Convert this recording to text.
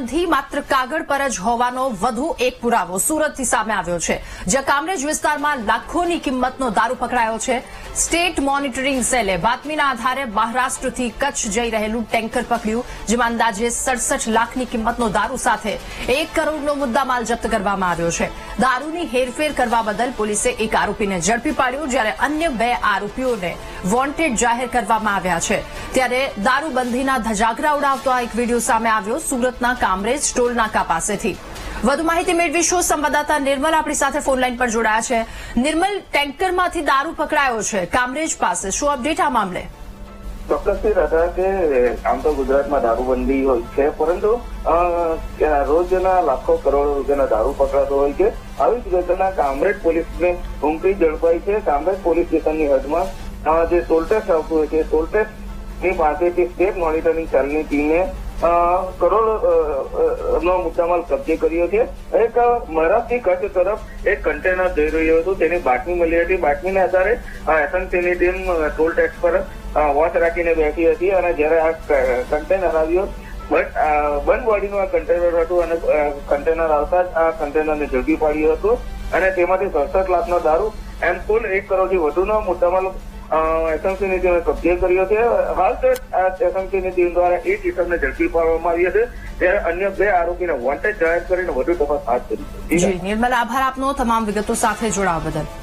દારૂબંધી માત્ર કાગળ પર જ હોવાનો વધુ એક પુરાવો સુરતથી સામે આવ્યો છે, જ્યાં કામરેજ વિસ્તારમાં લાખોની કિંમતનો દારૂ પકડાયો છે। સ્ટેટ મોનિટરિંગ સેલે બાતમીના આધારે મહારાષ્ટ્રથી કચ્છ જઈ રહેલું ટેન્કર પકડ્યું, જેમાં અંદાજે 67 લાખની કિંમતનો દારૂ સાથે 1 કરોડનો મુદ્દામાલ જપ્ત કરવામાં આવ્યો છે। દારૂની હેરફેર કરવા બદલ પોલીસે એક આરોપીને ઝડપી પાડ્યો, જ્યારે અન્ય 2 આરોપીઓને વોન્ટેડ જાહેર કરવામાં આવ્યા છે। ત્યારે દારૂબંધીના ધજાગરા ઉડાવતો આ એક વિડીયો સામે આવ્યો સુરતના કામરેજ ટોલ નાકા પાસેથી। વધુ માહિતી મેળવીશું, સંવાદદાતા નિર્મલ આપણી સાથે ફોન લાઈન પર જોડાયા છે। નિર્મલ, ટેન્કરમાંથી દારૂ પકડાયો છે કામરેજ પાસે, શું અપડેટ આ મામલે? ચોક્કસથી હતા કે આમ તો ગુજરાતમાં દારૂબંધી હોય છે, પરંતુ રોજના લાખો કરોડો રૂપિયાના દારૂ પકડાતો હોય છે। આવી જ ઘટના કામરેજ પોલીસને ઊંઘી ઝડપાઈ છે। કામરેજ પોલીસ સ્ટેશનની હદમાં જે ટોલટેક્સ આવતું હોય છે, ટોલટેક્સની પાસેથી સ્ટેટ મોનિટરિંગ સેલની ટીમે કરોડ નો મુદ્દામાલ કબજે કર્યો છે। એક મહારાષ્ટ્રથી કચ્છ તરફ એક કન્ટેનર જઈ રહ્યું હતું, તેની બાતમી મળી હતી। બાતમીના આધારે એસએમસીની ટીમ ટોલ ટેક્સ પર વોચ રાખીને બેઠી હતી, અને જયારે આ કન્ટેનર આવ્યો, બંધ બોડીનું આ કન્ટેનર હતું, અને કન્ટેનર આવતા જ આ કન્ટેનરને ઝડપી પાડ્યું હતું, અને તેમાંથી 67 લાખનો દારૂ એમ કુલ 1 કરોડથી વધુનો મુદ્દામાલ એસએમસીની ટીમે કબજે કર્યો છે। હાલ તો એસએમસીની ટીમ દ્વારા એક ઇસમને ઝડપી પાડવામાં આવ્યો છે, ત્યારે અન્ય 2 આરોપીને વોન્ટેડ જાહેર કરીને વધુ તપાસ હાથ ધરી છે। જી નિર્મલ, આભાર આપનો તમામ વિગતો સાથે જોડાવા બદલ।